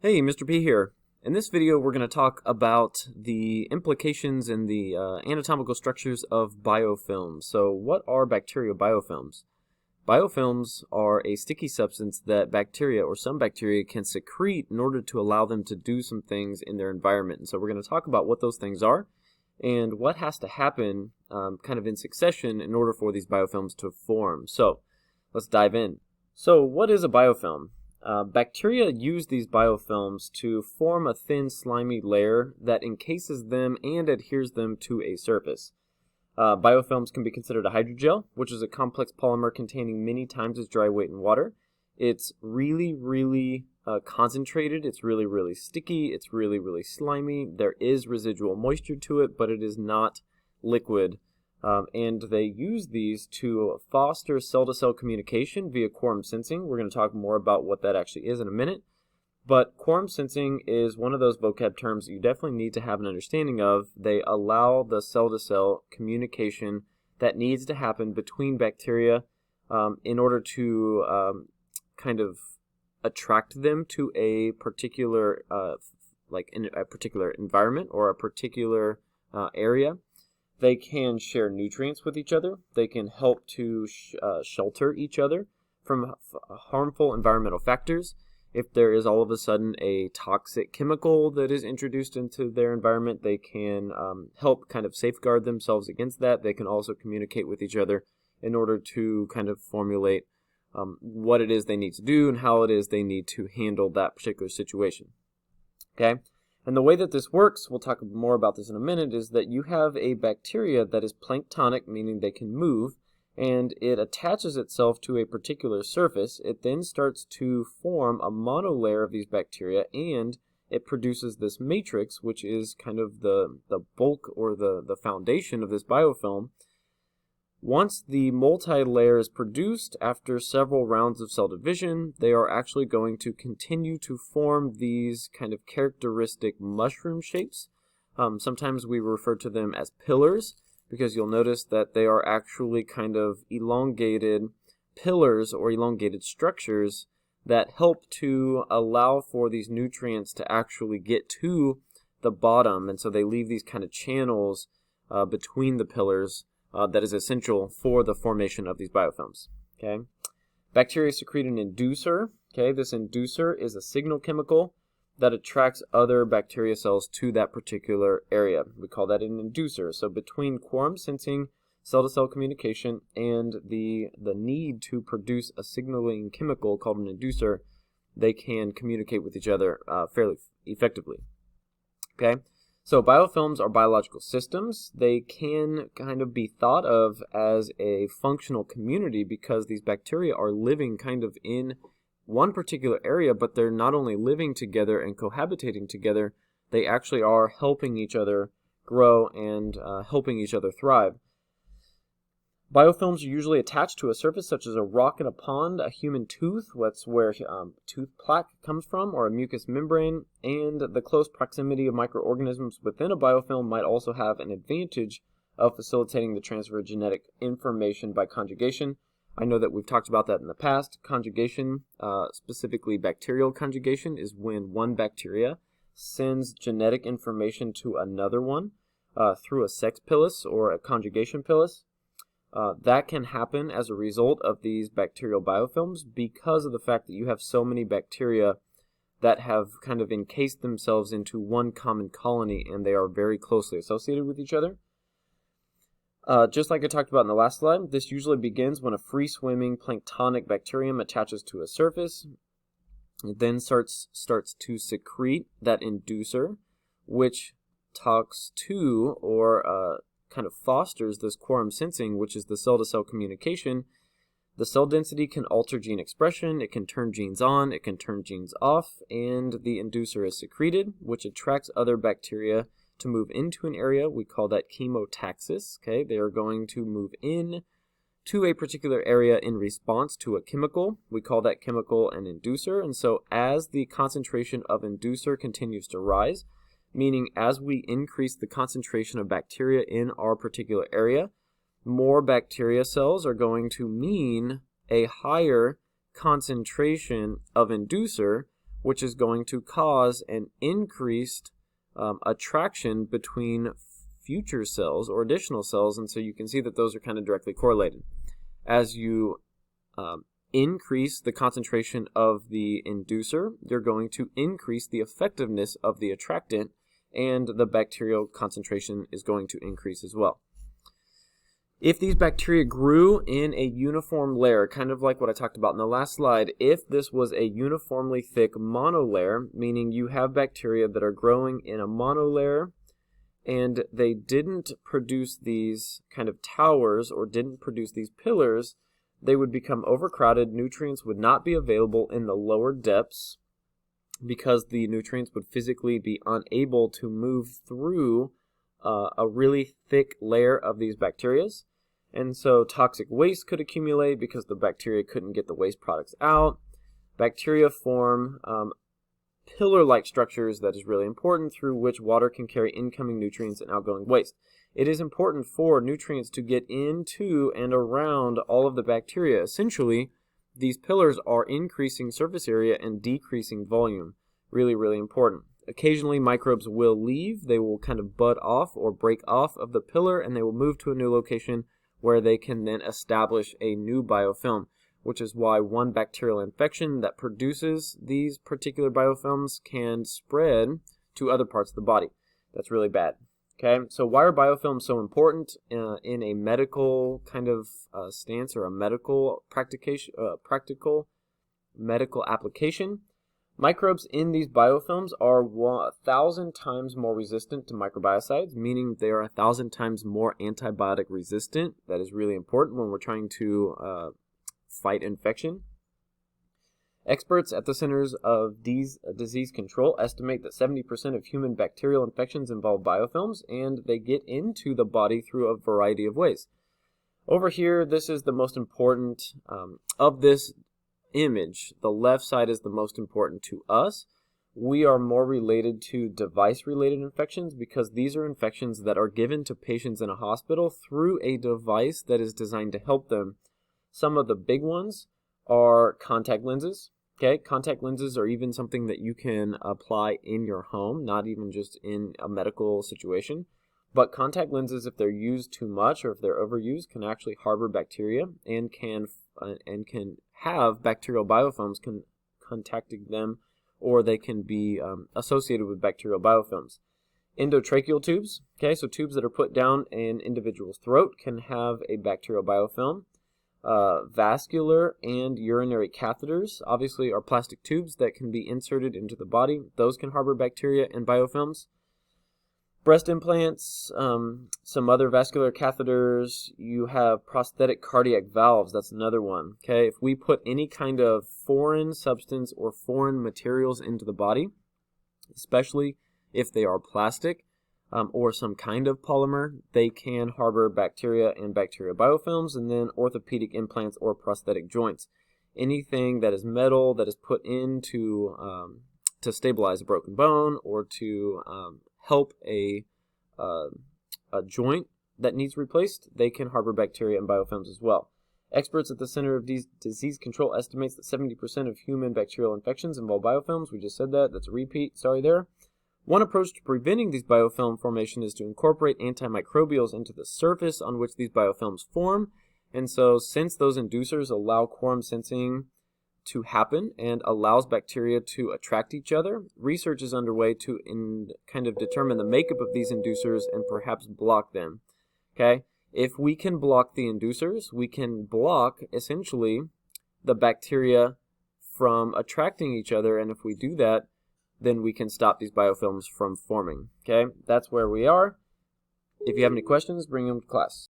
Hey, Mr. P here. In this video, we're going to talk about the implications and the anatomical structures of biofilms. So, what are bacterial biofilms? Biofilms are a sticky substance that bacteria or some bacteria can secrete in order to allow them to do some things in their environment. And so, we're going to talk about what those things are and what has to happen kind of in succession in order for these biofilms to form. So, let's dive in. So, what is a biofilm? Bacteria use these biofilms to form a thin, slimy layer that encases them and adheres them to a surface. Biofilms can be considered a hydrogel, which is a complex polymer containing many times its dry weight in water. It's really concentrated. It's really sticky. It's really slimy. There is residual moisture to it, but it is not liquid. And they use these to foster cell-to-cell communication via quorum sensing. We're going to talk more about what that actually is in a minute. But quorum sensing is one of those vocab terms that you definitely need to have an understanding of. They allow the cell-to-cell communication that needs to happen between bacteria in order to kind of attract them to a particular, in a particular environment or a particular area. They can share nutrients with each other. They can help to shelter each other from harmful environmental factors. If there is all of a sudden a toxic chemical that is introduced into their environment, they can help kind of safeguard themselves against that. They can also communicate with each other in order to kind of formulate what it is they need to do and how it is they need to handle that particular situation. Okay? And the way that this works, we'll talk more about this in a minute, is that you have a bacteria that is planktonic, meaning they can move, and it attaches itself to a particular surface. It then starts to form a monolayer of these bacteria, and it produces this matrix, which is kind of the bulk or the foundation of this biofilm. Once the multi-layer is produced after several rounds of cell division, they are actually going to continue to form these kind of characteristic mushroom shapes. Sometimes we refer to them as pillars because you'll notice that they are actually kind of elongated pillars or elongated structures that help to allow for these nutrients to actually get to the bottom. And so they leave these kind of channels between the pillars that is essential for the formation of these biofilms. Okay, bacteria secrete an inducer. Okay, this inducer is a signal chemical that attracts other bacteria cells to that particular area. We call that an inducer. So between quorum sensing, cell-to-cell communication, and the need to produce a signaling chemical called an inducer, they can communicate with each other fairly effectively. Okay. So biofilms are biological systems. They can kind of be thought of as a functional community because these bacteria are living kind of in one particular area, but they're not only living together and cohabitating together, they actually are helping each other grow and helping each other thrive. Biofilms are usually attached to a surface such as a rock in a pond, a human tooth, that's where tooth plaque comes from, or a mucous membrane, and the close proximity of microorganisms within a biofilm might also have an advantage of facilitating the transfer of genetic information by conjugation. I know that we've talked about that in the past. Conjugation, specifically bacterial conjugation, is when one bacteria sends genetic information to another one through a sex pilus or a conjugation pilus. That can happen as a result of these bacterial biofilms because of the fact that you have so many bacteria that have kind of encased themselves into one common colony and they are very closely associated with each other. Just like I talked about in the last slide, this usually begins when a free-swimming planktonic bacterium attaches to a surface. It then starts to secrete that inducer, which talks to or kind of fosters this quorum sensing, which is the cell-to-cell communication. The cell density can alter gene expression, it can turn genes on, it can turn genes off, and the inducer is secreted, which attracts other bacteria to move into an area. We call that chemotaxis. Okay, they are going to move in to a particular area in response to a chemical. We call that chemical an inducer, and so as the concentration of inducer continues to rise, meaning as we increase the concentration of bacteria in our particular area, more bacteria cells are going to mean a higher concentration of inducer, which is going to cause an increased attraction between future cells or additional cells, and so you can see that those are kind of directly correlated. As you increase the concentration of the inducer, you're going to increase the effectiveness of the attractant, and the bacterial concentration is going to increase as well. If these bacteria grew in a uniform layer, kind of like what I talked about in the last slide, if this was a uniformly thick monolayer, meaning you have bacteria that are growing in a monolayer and they didn't produce these kind of towers or didn't produce these pillars, they would become overcrowded. Nutrients would not be available in the lower depths because the nutrients would physically be unable to move through a really thick layer of these bacteria. And so toxic waste could accumulate because the bacteria couldn't get the waste products out. Bacteria form pillar-like structures that is really important, through which water can carry incoming nutrients and outgoing waste. It is important for nutrients to get into and around all of the bacteria. Essentially, these pillars are increasing surface area and decreasing volume. Really, really important. Occasionally, microbes will leave. They will kind of bud off or break off of the pillar, and they will move to a new location where they can then establish a new biofilm, which is why one bacterial infection that produces these particular biofilms can spread to other parts of the body. That's really bad. Okay, so why are biofilms so important in a medical kind of stance or a medical practical medical application? Microbes in these biofilms are 1,000 times more resistant to microbiocides, meaning they are 1,000 times more antibiotic resistant. That is really important when we're trying to fight infection. Experts at the Centers of Disease Control estimate that 70% of human bacterial infections involve biofilms, and they get into the body through a variety of ways. Over here, this is the most important of this image. The left side is the most important to us. We are more related to device-related infections because these are infections that are given to patients in a hospital through a device that is designed to help them. Some of the big ones are contact lenses. Okay, contact lenses are even something that you can apply in your home, not even just in a medical situation. But contact lenses, if they're used too much or if they're overused, can actually harbor bacteria and can have bacterial biofilms contacting them, or they can be associated with bacterial biofilms. Endotracheal tubes, okay, so tubes that are put down an individual's throat can have a bacterial biofilm. Vascular and urinary catheters, obviously, are plastic tubes that can be inserted into the body. Those can harbor bacteria and biofilms. Breast implants, some other vascular catheters. You have prosthetic cardiac valves. That's another one. Okay, if we put any kind of foreign substance or foreign materials into the body, especially if they are plastic or some kind of polymer, they can harbor bacteria and bacterial biofilms. And then orthopedic implants or prosthetic joints. Anything that is metal that is put into to stabilize a broken bone or to help a joint that needs replaced, they can harbor bacteria and biofilms as well. Experts at the Center of Disease Control estimates that 70% of human bacterial infections involve biofilms. We just said that. That's a repeat. Sorry there. One approach to preventing these biofilm formation is to incorporate antimicrobials into the surface on which these biofilms form. And so since those inducers allow quorum sensing to happen and allows bacteria to attract each other, research is underway to kind of determine the makeup of these inducers and perhaps block them. Okay? If we can block the inducers, we can block essentially the bacteria from attracting each other, and if we do that, then we can stop these biofilms from forming. Okay? That's where we are. If you have any questions, bring them to class.